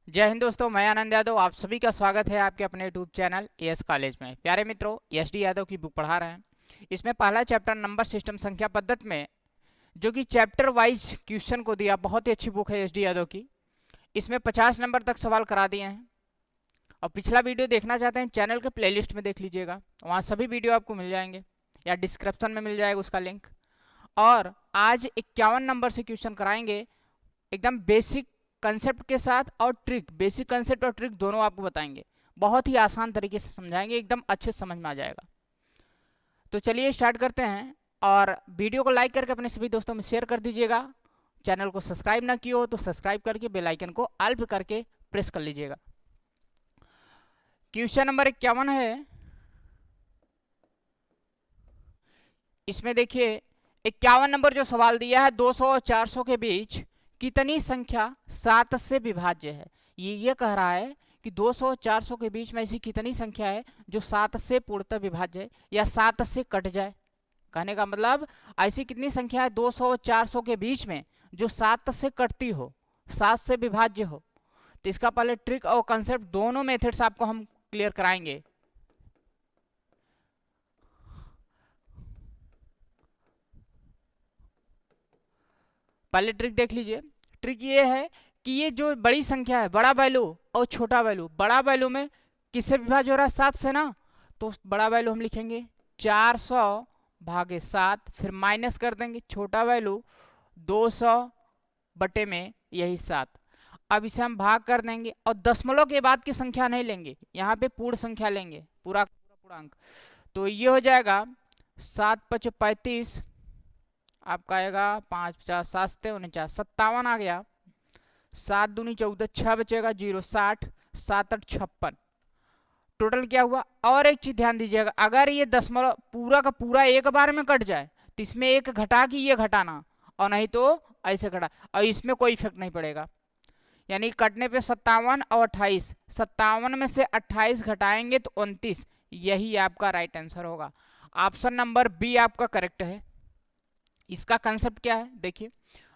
जय हिंद दोस्तों, मैं आनंद यादव। आप सभी का स्वागत है आपके अपने यूट्यूब चैनल एस कॉलेज में। प्यारे मित्रों, एस डी यादव की बुक पढ़ा रहे हैं। इसमें पहला चैप्टर नंबर सिस्टम संख्या पद्धति में जो कि चैप्टर वाइज क्वेश्चन को दिया, बहुत ही अच्छी बुक है एस डी यादव की। इसमें 50 नंबर तक सवाल करा दिए हैं। और पिछला वीडियो देखना चाहते हैं, चैनल के प्लेलिस्ट में देख लीजिएगा, वहाँ सभी वीडियो आपको मिल जाएंगे या डिस्क्रिप्शन में मिल जाएगा उसका लिंक। और आज 51 नंबर से क्वेश्चन कराएंगे, एकदम बेसिक कंसेप्ट के साथ और ट्रिक। बेसिक कंसेप्ट और ट्रिक दोनों आपको बताएंगे, बहुत ही आसान तरीके से समझाएंगे, एकदम अच्छे से समझ में आ जाएगा। तो चलिए स्टार्ट करते हैं। और वीडियो को लाइक करके अपने सभी दोस्तों में शेयर कर दीजिएगा। चैनल को सब्सक्राइब ना किया हो तो सब्सक्राइब करके बेल आइकन को ऑल पे करके प्रेस कर लीजिएगा। क्वेश्चन नंबर 51 है। इसमें देखिए 51 नंबर जो सवाल दिया है, 200 और 400 के बीच कितनी संख्या 7 से विभाज्य है। ये कह रहा है कि 200 और 400 के बीच में ऐसी कितनी संख्या है जो 7 से पूर्णतः विभाज्य है या 7 से कट जाए। कहने का मतलब ऐसी कितनी संख्या है 200 और 400 के बीच में जो 7 से कटती हो, 7 से विभाज्य हो। तो इसका पहले ट्रिक और कंसेप्ट दोनों मेथड्स आपको हम क्लियर कराएंगे। पहले ट्रिक देख लीजिए। ट्रिक ये है कि ये जो बड़ी संख्या है, बड़ा वैल्यू और छोटा वैल्यू, बड़ा वैल्यू में किससे विभाज्य हो रहा है, 7 से ना। तो बड़ा वैल्यू हम लिखेंगे 400 भागे 7, फिर माइनस कर देंगे छोटा वैल्यू 200 बटे में यही 7। अब इसे हम भाग कर देंगे और दशमलव के बाद की संख्या नहीं लेंगे, यहाँ पे पूर्ण संख्या लेंगे, पूरा पूरा पूर्णांक। तो ये हो जाएगा 7 पच 35, आपका आएगा 5 50 7 49 57 आ गया। 7 दूनी 14, 6 बचेगा 0, 60, 7 8 56। टोटल क्या हुआ। और एक चीज ध्यान दीजिएगा, अगर ये दशमलव पूरा का पूरा एक बार में कट जाए तो इसमें एक घटा के ये घटाना, और नहीं तो ऐसे घटा, और इसमें कोई इफेक्ट नहीं पड़ेगा। यानी कटने पे 57 और 28, 57 में से 28 घटाएंगे तो 29। यही आपका राइट आंसर होगा। ऑप्शन नंबर बी आपका करेक्ट है। इसका कंसेप्ट क्या है देखिए,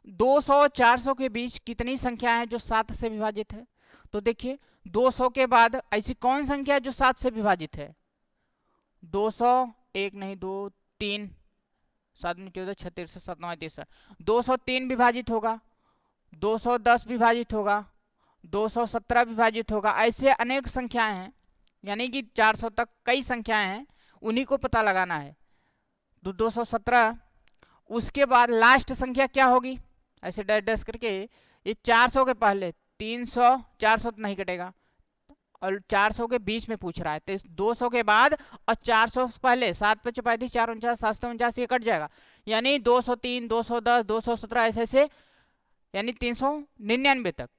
200 और 400 के बीच कितनी संख्या है जो 7 से विभाजित है। तो देखिए 200 के बाद ऐसी कौन संख्या है जो 7 से विभाजित है। 200, एक नहीं दो, 3, 7 में 14, 36, 7 9 30, 203 विभाजित होगा, 210 विभाजित होगा, 217 विभाजित होगा। ऐसे अनेक संख्याएं हैं, यानी कि 400 तक कई संख्याएं हैं, उन्हीं को पता लगाना है। तो 217, उसके बाद लास्ट संख्या क्या होगी, ऐसे डैश डैश करके। ये 400 के पहले 300, 400 तो नहीं कटेगा, और 400 के बीच में पूछ रहा है, तो 200 के बाद और 400 से पहले 7 पे 35, 4 49, 7 49, ये कट जाएगा। यानी 203, 210, 217 ऐसे ऐसे, यानी 399 तक।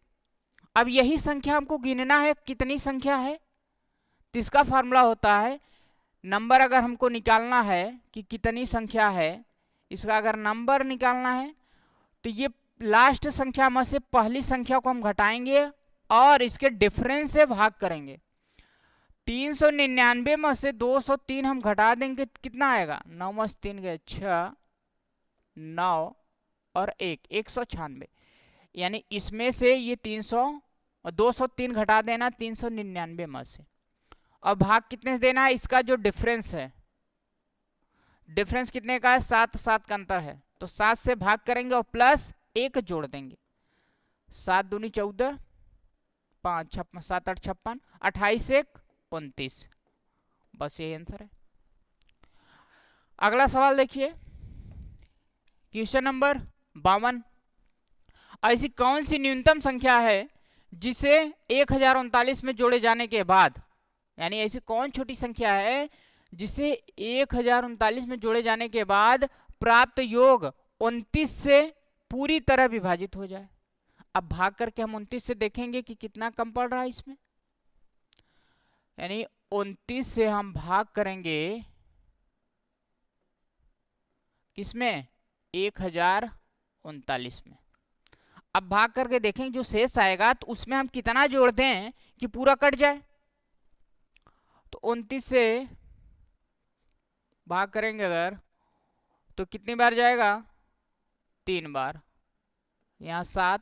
अब यही संख्या हमको गिनना है कितनी संख्या है। तो इसका फार्मूला होता है, नंबर अगर हमको निकालना है कि कितनी संख्या है, इसका अगर नंबर निकालना है तो ये लास्ट संख्या में से पहली संख्या को हम घटाएंगे और इसके डिफरेंस से भाग करेंगे। 399 में से 203 हम घटा देंगे, कितना आएगा, 9 में से 3 गए 6, 9 और 1, 196। यानी इसमें से ये 300 और 203 घटा देना 399 में से, और भाग कितने से देना है, इसका जो डिफरेंस है, डिफरेंस कितने का है, 7 7 का अंतर है, तो 7 से भाग करेंगे और प्लस 1 जोड़ देंगे। 7 दूनी 14, 5 56, 7 8 56, 28 1 29। बस यही आंसर है। अगला सवाल देखिए, क्वेश्चन नंबर 52। ऐसी कौन सी न्यूनतम संख्या है जिसे 1039 में जोड़े जाने के बाद, यानी ऐसी कौन छोटी संख्या है जिसे 1039 में जोड़े जाने के बाद प्राप्त योग 29 से पूरी तरह विभाजित हो जाए। अब भाग करके हम 29 से देखेंगे कि कितना कम पड़ रहा है इसमें। यानी 29 से हम भाग करेंगे किसमें, 1039 में। अब भाग करके देखेंगे जो शेष आएगा तो उसमें हम कितना जोड़ दें कि पूरा कट जाए। तो 29 से भाग करेंगे अगर तो कितनी बार जाएगा, 3 बार। यहाँ 7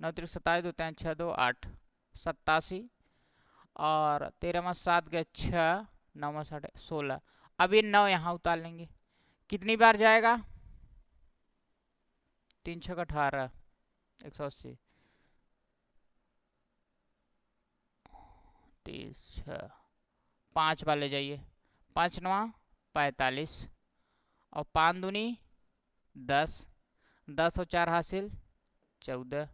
9 3 27, 2 3 6 2 8, 87, और 13 में 7 गए 6, 9 में 7 16। अब ये 9 यहाँ उतार लेंगे, कितनी बार जाएगा? 3 6 18, 180, 30 6, 5 वाले जाइए, 5 9 45, और 5 दूनी 10, 10 और 4 हासिल 14,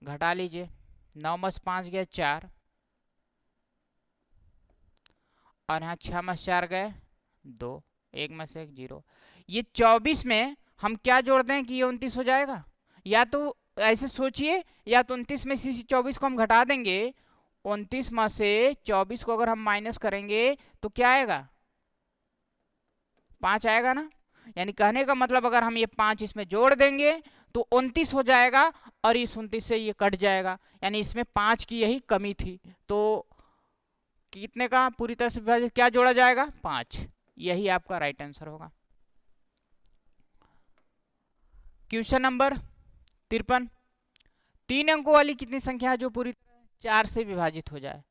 घटा लीजिए, 9 में 5 गए 4, और यहाँ 6 में 4 गए 2, 1 में से 1 0। ये 24 में हम क्या जोड़ दें कि ये 29 हो जाएगा? या तो ऐसे सोचिए, या तो 29 में से 24 को हम घटा देंगे, 29 में से 24 को अगर हम माइनस करेंगे तो क्या आएगा? 5 आएगा ना। यानी कहने का मतलब अगर हम ये 5 इसमें जोड़ देंगे तो 29 हो जाएगा, और इस 29 से ये कट जाएगा, यानी इसमें 5 की यही कमी थी। तो कितने का पूरी तरह से विभाजित क्या जोड़ा जाएगा? 5। यही आपका राइट आंसर होगा। क्वेश्चन नंबर 53, 3 अंकों वाली कितनी संख्या है जो पूरी तरह 4 से विभाजित हो जाए?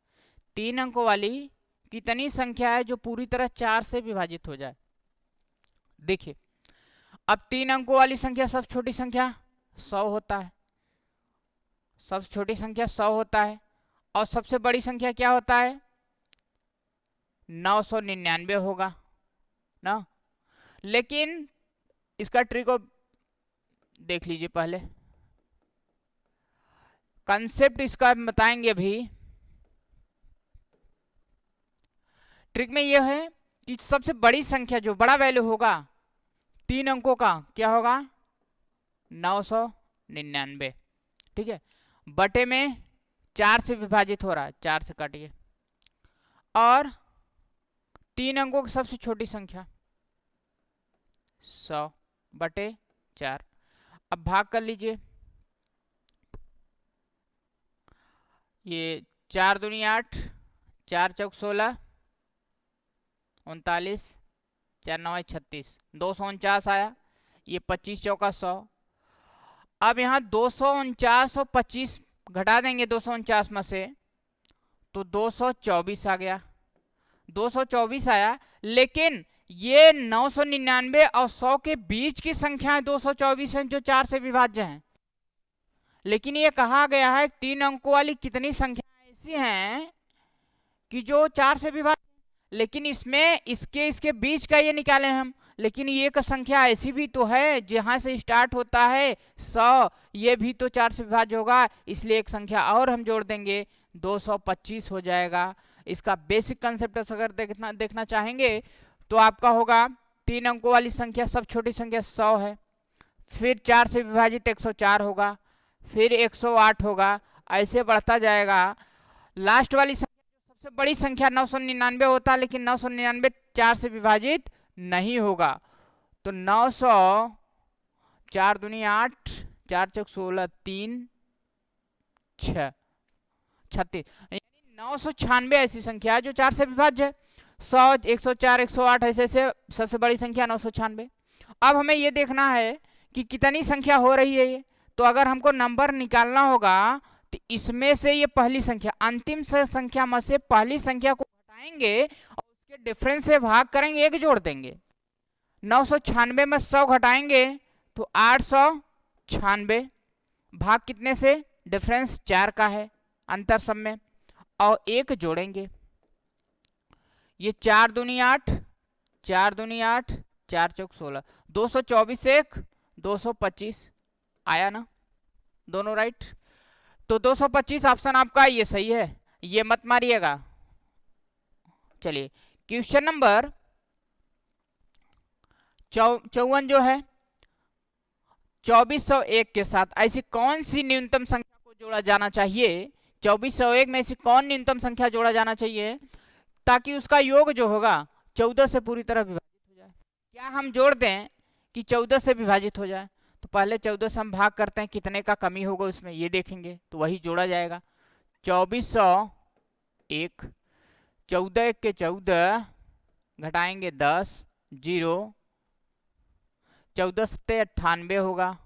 3 अंकों वाली कितनी संख्या है जो पूरी तरह 4 से विभाजित हो जाए? देखिए, अब 3 अंकों वाली संख्या सबसे छोटी संख्या 100 होता है, सबसे छोटी संख्या 100 होता है, और सबसे बड़ी संख्या क्या होता है? 999 होगा ना। लेकिन इसका ट्रिक को देख लीजिए, पहले कंसेप्ट इसका बताएंगे अभी। ट्रिक में यह है कि सबसे बड़ी संख्या जो बड़ा वैल्यू होगा 3 अंकों का क्या होगा? 999, ठीक है, बटे में 4 से विभाजित हो रहा है, 4 से काटिए, और 3 अंकों की सबसे छोटी संख्या 100 बटे 4। अब भाग कर लीजिए, ये 4 दूनी 8, 4 चौक 16, 39, 4 9 36, 249 आया, ये 25 चौका 100। अब यहाँ 249 और 25 घटा देंगे 249 में से, तो 224 आ गया, 224 आया। लेकिन ये 999 और 100 के बीच की संख्याएं 224 हैं जो 4 से विभाज्य हैं। लेकिन ये कहा गया है 3 अंकों वाली कितनी संख्याएं ऐसी हैं कि जो 4 से विभाज्य, लेकिन इसमें इसके बीच का ये निकाले हम। लेकिन ये एक संख्या ऐसी भी तो है जहां से स्टार्ट होता है 100, ये भी तो 4 से विभाज्य होगा, इसलिए एक संख्या और हम जोड़ देंगे, 225 हो जाएगा। इसका बेसिक कंसेप्ट अगर देखना चाहेंगे तो आपका होगा 3 अंकों वाली संख्या सब छोटी संख्या 100 है, फिर 4 से विभाजित 104 होगा, फिर 108 होगा, ऐसे बढ़ता जाएगा। लास्ट वाली संख्या सबसे बड़ी संख्या 999 होता है, लेकिन 999 4 से विभाजित नहीं होगा, तो 900, 4 दूनी 8, 4 चौक 16, 3 6 36, यानी 996 ऐसी संख्या है जो 4 से विभाज्य है। 100, 104, 108 ऐसे ऐसे सबसे बड़ी संख्या 996। अब हमें ये देखना है कि कितनी संख्या हो रही है ये, तो अगर हमको नंबर निकालना होगा तो इसमें से ये पहली संख्या, अंतिम संख्या में से पहली संख्या को घटाएंगे और उसके डिफरेंस से भाग करेंगे, एक जोड़ देंगे। 996 में 100 घटाएंगे तो 896, भाग कितने से? डिफरेंस 4 का है अंतर सब में, और एक जोड़ेंगे, ये 4 दूनी 8, 4 दूनी 8, 4 चौक 16, 224 1, 225 आया ना, दोनों राइट। तो 225 ऑप्शन आपका ये सही है, ये मत मारिएगा। चलिए क्वेश्चन नंबर 54 जो है, 2401 के साथ ऐसी कौन सी न्यूनतम संख्या को जोड़ा जाना चाहिए? 2401 में ऐसी कौन न्यूनतम संख्या जोड़ा जाना चाहिए ताकि उसका योग जो होगा 14 से पूरी तरह विभाजित हो जाए? क्या हम जोड़ दें कि 14 से विभाजित हो जाए? तो पहले 14 से हम भाग करते हैं, कितने का कमी होगा उसमें ये देखेंगे, तो वही जोड़ा जाएगा। 2401, 14 1 के 14, घटाएंगे 10, 0, 14 सत्ते 98 होगा,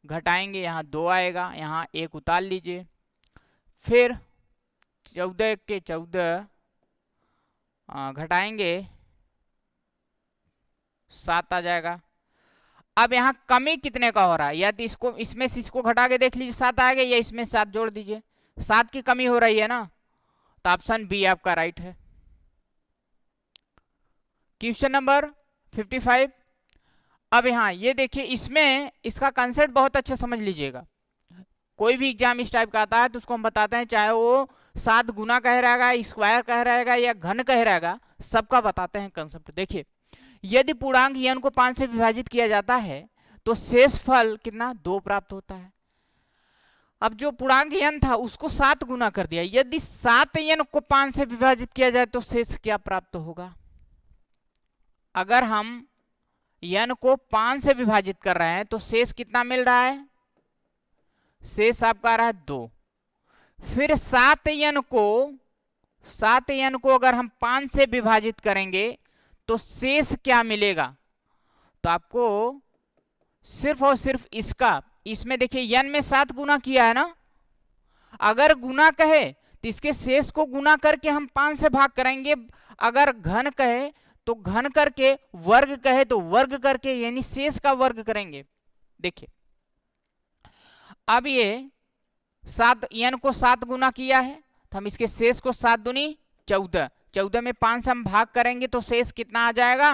घटाएंगे, यहाँ 2 आएगा, यहाँ 1 उतार लीजिए, फिर 14 के 14 घटाएंगे 7 आ जाएगा। अब यहाँ कमी कितने का हो रहा है, या तो इसको इसमें से इसको घटा के देख लीजिए 7 आएगा, या इसमें 7 जोड़ दीजिए, 7 की कमी हो रही है ना, तो ऑप्शन बी आपका राइट है। Question number 55। अब यहाँ ये देखिए, इसमें इसका कंसेप्ट बहुत अच्छा समझ लीजिएगा। कोई भी एग्जाम इस टाइप का आता है तो उसको हम बताते हैं, चाहे वो 7 गुना कह रहेगा, स्क्वायर कह रहेगा या घन कह रहेगा, सबका बताते हैं कंसेप्ट। देखिए, यदि पूर्णांक n को 5 से विभाजित किया जाता है तो शेष फल कितना 2 प्राप्त होता है। अब जो पूर्णांक n था उसको 7 गुना कर दिया, यदि 7n को 5 से विभाजित किया जाए तो शेष क्या प्राप्त होगा। अगर हम n को 5 से विभाजित कर रहे हैं तो शेष कितना मिल रहा है, शेष आपका आ रहा है 2। फिर 7n को अगर हम 5 से विभाजित करेंगे तो शेष क्या मिलेगा, तो आपको सिर्फ और सिर्फ इसका, इसमें देखिए n में 7 गुना किया है ना, अगर गुना कहे तो इसके शेष को गुना करके हम 5 से भाग करेंगे, अगर घन कहे तो घन करके, वर्ग कहे तो वर्ग करके, यानी शेष का वर्ग करेंगे। देखिए अब ये 7 n को 7 गुना किया है तो हम इसके शेष को 7 दूनी 14, 14 में 5 से हम भाग करेंगे तो शेष कितना आ जाएगा,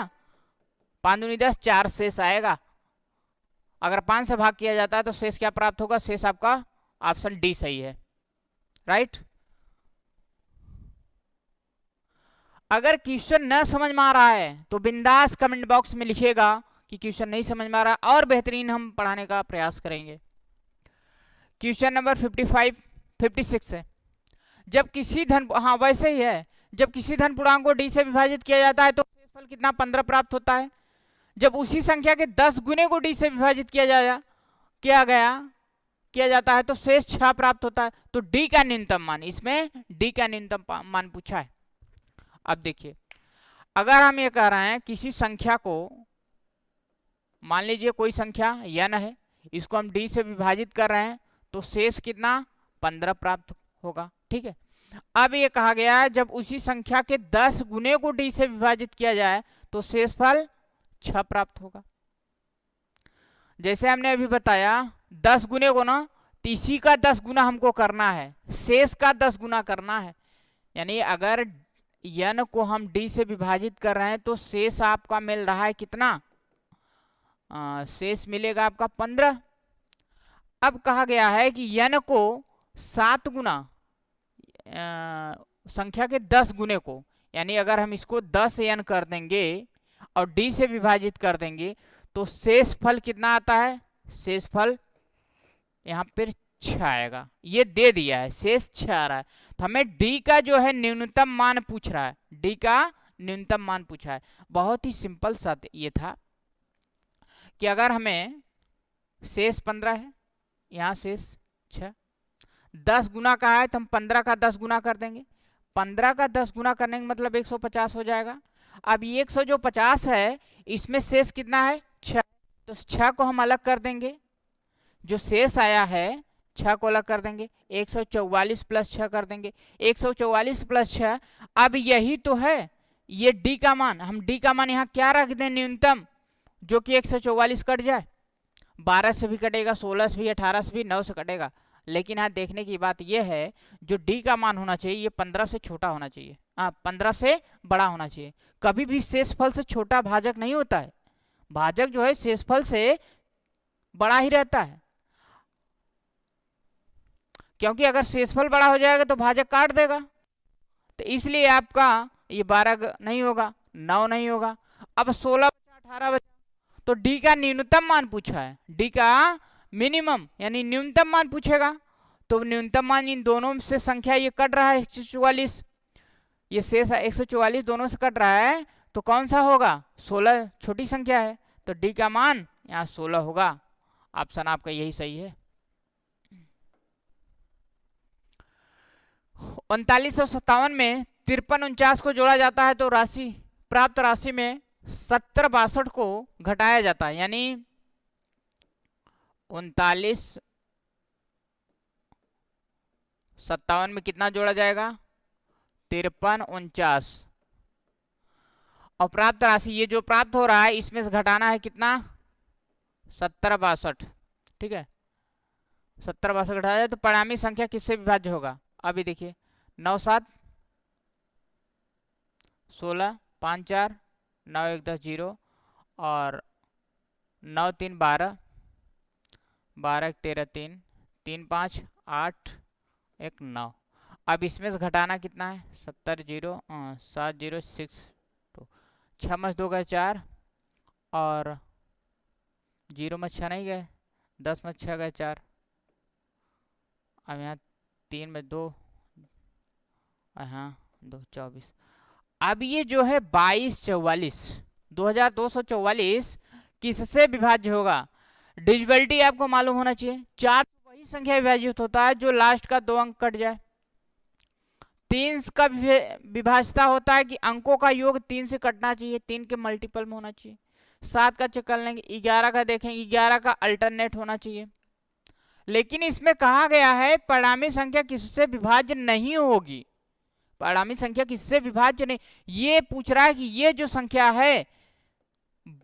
5 दूनी 10, 4 शेष आएगा। अगर 5 से भाग किया जाता है तो शेष क्या प्राप्त होगा, शेष आपका ऑप्शन डी सही है, राइट। अगर क्वेश्चन न समझ में आ रहा है तो बिंदास कमेंट बॉक्स में लिखिएगा कि क्वेश्चन नहीं समझ में आ रहा, और बेहतरीन हम पढ़ाने का प्रयास करेंगे। क्वेश्चन नंबर 56 है, जब किसी धन, हाँ वैसे ही है, जब किसी धन पूर्णांक को डी से विभाजित किया जाता है तो शेषफल कितना 15 प्राप्त होता है। जब उसी संख्या के 10 गुने को डी से विभाजित किया जाता है तो शेष 6 प्राप्त होता है। तो डी का न्यूनतम मान, इसमें डी का न्यूनतम मान पूछा है। अब देखिए, अगर हम ये कह रहे हैं किसी संख्या को, मान लीजिए कोई संख्या n है, इसको हम d से विभाजित कर रहे हैं तो शेष कितना 15 प्राप्त होगा, ठीक है। अब ये कहा गया है जब उसी संख्या के 10 गुने को d से विभाजित किया जाए तो शेषफल 6 प्राप्त होगा। जैसे हमने अभी बताया 10 गुने को ना, तो इसी का 10 गुना हमको करना है, शेष का 10 गुना करना है, यानी अगर n को हम d से विभाजित कर रहे हैं तो शेष आपका मिल रहा है कितना, शेष मिलेगा आपका 15। अब कहा गया है कि n को 7 गुना संख्या के 10 गुने को, यानी अगर हम इसको 10n कर देंगे और d से विभाजित कर देंगे तो शेष फल कितना आता है, शेष फल यहाँ पर 6 आएगा। ये दे दिया है, शेष 6 आ रहा है, तो हमें d का जो है न्यूनतम मान पूछ रहा है, d का न्यूनतम मान पूछा है। बहुत ही सिंपल सा ये था कि अगर हमें शेष 15 है, यहाँ शेष 6, 10 गुना का है तो हम 15 का 10 गुना कर देंगे, 15 का 10 गुना करने का मतलब 150 हो जाएगा। अब ये 100 जो 50 है इसमें शेष कितना है 6, तो 6 को हम अलग कर देंगे, जो शेष आया है 6 को अलग कर देंगे, 144 प्लस 6 कर देंगे, 144 प्लस 6। अब यही तो है ये d का मान, हम d का मान यहाँ क्या रख दें न्यूनतम, जो कि 144 कट जाए, 12 से भी कटेगा, 16 से भी, 18 से भी, 9 से कटेगा। लेकिन यहाँ देखने की बात यह है जो d का मान होना चाहिए ये 15 से छोटा होना चाहिए, 15 से बड़ा होना चाहिए। कभी भी शेषफल से छोटा भाजक नहीं होता है, भाजक जो है शेषफल से बड़ा ही रहता है, क्योंकि अगर शेषफल बड़ा हो जाएगा तो भाजक काट देगा, तो इसलिए आपका ये 12 नहीं होगा, 9 नहीं होगा। अब 16 बचा, 18 बचा, तो d का न्यूनतम मान पूछा है, d का मिनिमम यानी न्यूनतम मान पूछेगा, तो न्यूनतम मान इन दोनों से संख्या ये कट रहा है 144, ये शेष 144 दोनों से कट रहा है, तो कौन सा होगा 16, छोटी संख्या है, तो d का मान यहाँ 16 होगा। ऑप्शन आपका यही सही है। 3957 में 5349 को जोड़ा जाता है तो प्राप्त राशि में 7062 को घटाया जाता है, यानी 39 57 में कितना जोड़ा जाएगा? 53 49। और प्राप्त राशि, ये जो प्राप्त हो रहा है इसमें से घटाना है कितना? 70 62। ठीक है, 70 62 घटाया जाए तो परिणामी संख्या किससे विभाज्य होगा? अभी देखिए, 9 7 16 5 4 9 1 10 0 और 9 3 12 12 1 13 3 3 5 8 1 9। अब इसमें से घटाना कितना है? 70 0 7 0 6 2 6 में 2 गए 4 और 0 में 6 नहीं गए, 10 में 6 गए 4। अब यहाँ 3 में 2, हाँ 2 24। अब ये जो है 22 44 2244 किससे विभाज्य होगा? डिविजिबिलिटी आपको मालूम होना चाहिए। 4 वही संख्या विभाजित होता है जो लास्ट का 2 अंक कट जाए। 3 का विभाज्यता होता है कि अंकों का योग 3 से कटना चाहिए, 3 के मल्टीपल में होना चाहिए। 7 का चेक कर लेंगे, 11 का देखेंगे, 11 का अल्टरनेट होना चाहिए। लेकिन इसमें कहा गया है परिणामी संख्या किससे विभाज्य नहीं होगी। परिणामी संख्या किससे विभाज्य नहीं, ये पूछ रहा है कि ये जो संख्या है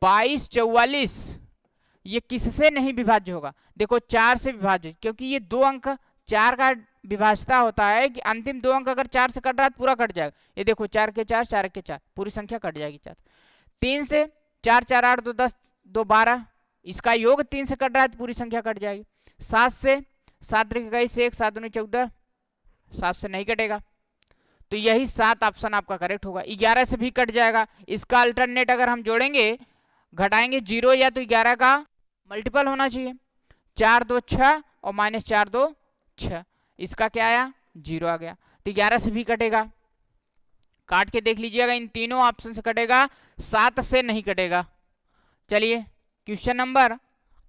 22 44 ये किससे नहीं विभाज्य होगा? देखो 4 से विभाज्य, क्योंकि ये 2 अंक 4 का विभाज्यता होता है कि अंतिम 2 अंक अगर 4 से कट रहा है तो पूरा कट जाएगा। ये देखो 4 के 4 4 के 4 पूरी संख्या कट जाएगी 4। 3 से 4 4 8 2 10 2 12 इसका योग 3 से कट रहा है तो पूरी संख्या कट जाएगी। 7 से 7 21 1 7 2 14 7 से नहीं कटेगा, तो यही 7 ऑप्शन आपका करेक्ट होगा। 11 से भी कट जाएगा, इसका अल्टरनेट अगर हम जोड़ेंगे घटाएंगे 0 या तो 11 का मल्टीपल होना चाहिए। 4 2 6 और -4 2 6, इसका क्या आया? 0 आ गया, तो 11 से भी कटेगा। काट के देख लीजिएगा, इन तीनों ऑप्शन से कटेगा, 7 से नहीं कटेगा। चलिए क्वेश्चन नंबर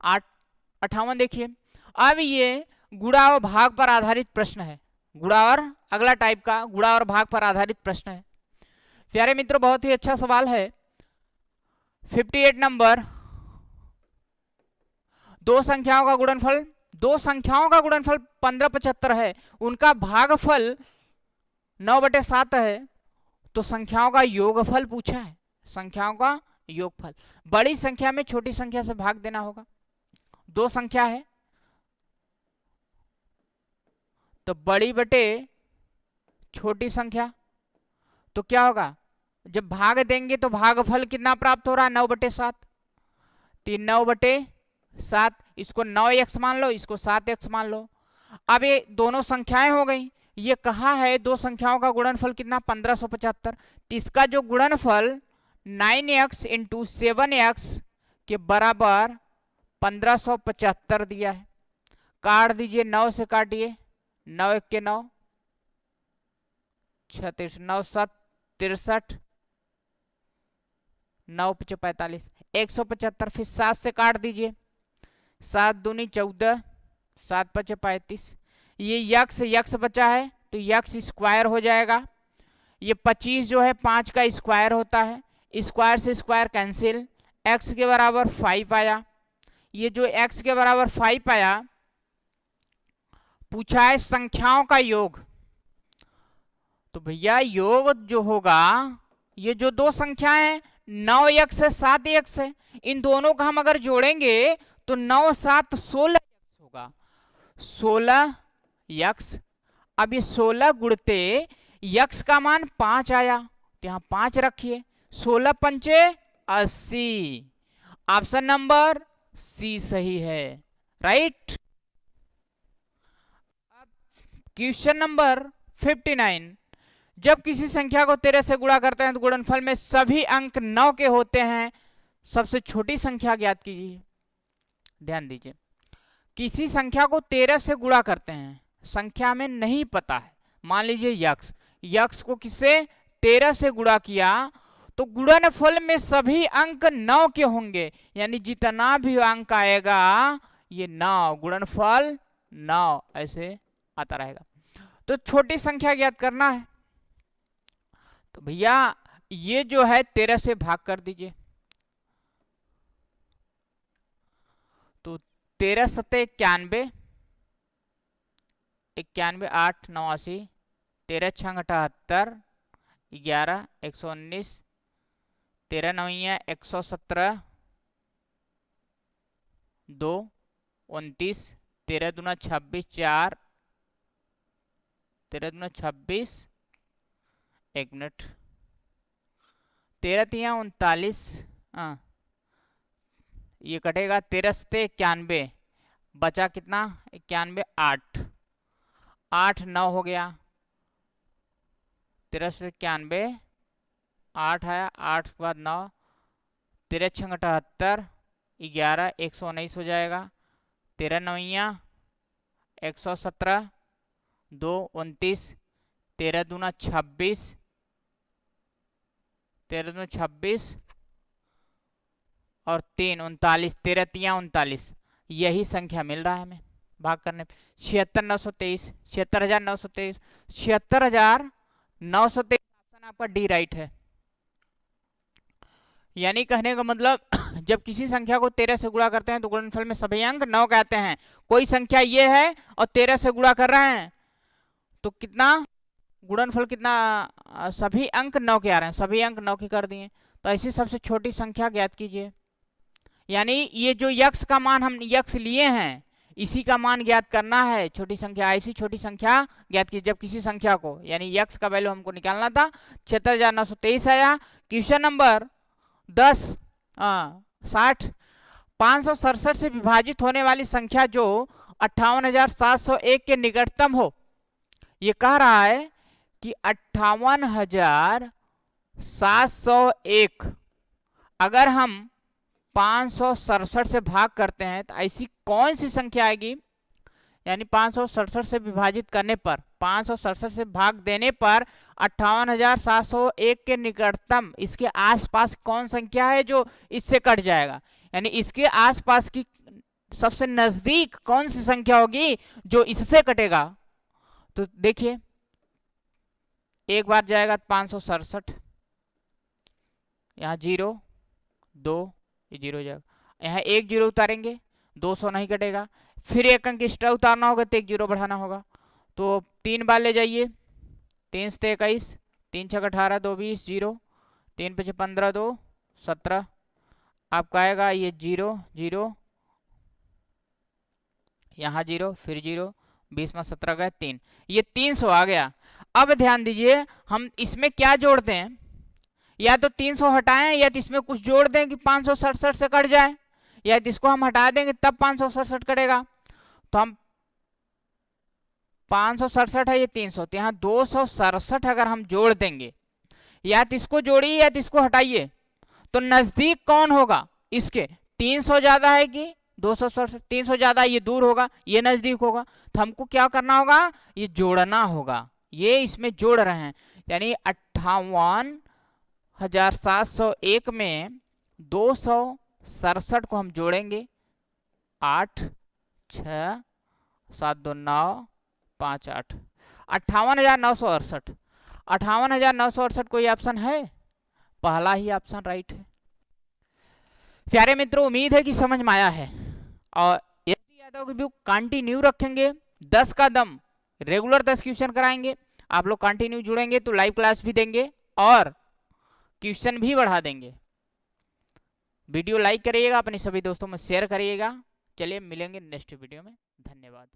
58 देखिए। अब ये गुणा और भाग पर आधारित प्रश्न है। गुणा और अगला टाइप का गुणा और भाग पर आधारित प्रश्न है। प्यारे मित्रों बहुत ही अच्छा सवाल है। 58 नंबर, दो संख्याओं का गुणनफल 15 75 है, उनका भागफल 9/7 है, तो संख्याओं का योगफल पूछा है। संख्याओं का योगफल, बड़ी संख्या में छोटी संख्या से भाग देना होगा। दो संख्या है तो बड़ी बटे छोटी संख्या, तो क्या होगा? जब भाग देंगे तो भागफल कितना प्राप्त हो रहा है? 9/7। 9/7, इसको 9x मान लो, इसको 7x मान लो। अब ये दोनों संख्याएं हो गई। ये कहा है दो संख्याओं का गुणनफल कितना? 1575। तो इसका जो गुणनफल 9x इंटू 7x के बराबर 1575 दिया है। काट दीजिए, 9 से काटिए, 9 1 के 9 36, 9 7 63, 9 5 45, 175। फिर 7 से काट दीजिए, 7 दूनी 14, 7 5 35। ये यक्स बचा है तो यक्स स्क्वायर हो जाएगा। ये 25 जो है 5 का स्क्वायर होता है, स्क्वायर से स्क्वायर कैंसिल, x के बराबर 5 आया। ये जो x के बराबर 5 आया, पूछा है संख्याओं का योग। तो भैया योग जो होगा, ये जो दो संख्याएं हैं 9x है 7x है, इन दोनों का हम अगर जोड़ेंगे तो 9 7 16x होगा, 16x। अब ये 16 गुणते यक्स का मान 5 आया तो यहां 5 रखिए, 16 पंचे 80। ऑप्शन नंबर सी सही है, राइट। अब क्वेश्चन नंबर 59, जब किसी संख्या को 13 से गुणा करते हैं तो गुणनफल में सभी अंक 9 के होते हैं, सबसे छोटी संख्या ज्ञात कीजिए। ध्यान दीजिए, किसी संख्या को 13 से गुणा करते हैं, संख्या में नहीं पता है, मान लीजिए यक्स को किससे 13 से गुणा किया, तो गुणनफल में सभी अंक 9 के होंगे, यानी जितना भी अंक आएगा ये 9, गुणनफल 9 ऐसे आता रहेगा। तो छोटी संख्या ज्ञात करना है, तो भैया ये जो है 13 से भाग कर दीजिए, तो 13 सत्ते 91, 91 8 9 80, 13 6 78, 11 119, 13 9 117, 2 29, 13 दूना 26, 4, 13 दूना 26, 1 मिनट, 13 तिया 39, हाँ ये कटेगा, 13 सत्ते 91, बचा कितना 91 8, 8 9 हो गया, 13 से 91 8 आया, 8 के बाद 9, 13 6 78, 11 119 हो जाएगा, 13 9 117, 2 29, 13 दूना 26, 13 दूना 26 और 3 39, 13 तिया 39, यही संख्या मिल रहा है हमें भाग करने पे। 76,923, 76,923, 76,923 ऑप्शन आपका डी राइट है। यानी कहने का मतलब जब किसी संख्या को 13 से गुणा करते हैं तो गुणनफल में सभी अंक 9 के आते हैं। कोई संख्या ये है और 13 से गुणा कर रहे हैं तो कितना गुणनफल कितना, सभी अंक 9 के आ रहे हैं, सभी अंक 9 के कर दिए। तो ऐसी सबसे छोटी संख्या ज्ञात कीजिए। यानी ये जो यक्स का मान हम यक्स लिए हैं इसी का मान ज्ञात करना है, छोटी संख्या, ऐसी छोटी संख्या ज्ञात की। जब किसी संख्या को यानी यक्स का वैल्यू हमको निकालना था, 76,923 आया। क्वेश्चन नंबर 10 60 567 से विभाजित होने वाली संख्या जो 58,701 के निकटतम हो। ये कह रहा है कि 58,701 अगर हम 567 से भाग करते हैं तो ऐसी कौन सी संख्या आएगी, यानी 567 से विभाजित करने पर, 567 से भाग देने पर 58,701 के निकटतम इसके आसपास कौन संख्या है जो इससे कट जाएगा। यानी इसके आसपास की सबसे नजदीक कौन सी संख्या होगी जो इससे कटेगा। तो देखिए एक बार जाएगा 567, यहाँ 0 2 ये 0 हो जाएगा, यहाँ 1 0 उतारेंगे 200 नहीं कटेगा, फिर एक अंक एक्स्ट्रा उतारना होगा तो 1 0 बढ़ाना होगा। तो 3 बार ले जाइए, 3 से 21, 3 6 18, 2 20, 0, 3 5 15, 2 17, आपका आएगा ये 0 0, यहाँ 0 फिर 0, 20 में 17 गए 3, ये 300 आ गया। अब ध्यान दीजिए हम इसमें क्या जोड़ते हैं, या तो 300 हटाएं या तो इसमें कुछ जोड़ दें कि 567 से कट जाए, या तो इसको हम हटा देंगे तब 567 कटेगा। तो हम 567 है ये 300, तो यहाँ 267 अगर हम जोड़ देंगे, या तो इसको जोड़िए या तो इसको हटाइए, तो नजदीक कौन होगा इसके, 300 ज्यादा है कि 267, 300 ज्यादा, ये दूर होगा ये नजदीक होगा। तो हमको क्या करना होगा, ये जोड़ना होगा, ये इसमें जोड़ रहे हैं। यानी 58,701 में 267 को हम जोड़ेंगे, 8 6 7 2 9 5 8, 58,968। 58,968 कोई ऑप्शन है, पहला ही ऑप्शन राइट है। प्यारे मित्रों उम्मीद है कि समझ में आया है, और यदि यादव की बुक कंटिन्यू रखेंगे, 10 का दम रेगुलर 10 क्वेश्चन कराएंगे, आप लोग कंटिन्यू जुड़ेंगे तो लाइव क्लास भी देंगे और क्वेश्चन भी बढ़ा देंगे। वीडियो लाइक करिएगा, अपने सभी दोस्तों में शेयर करिएगा। चलिए मिलेंगे नेक्स्ट वीडियो में, धन्यवाद।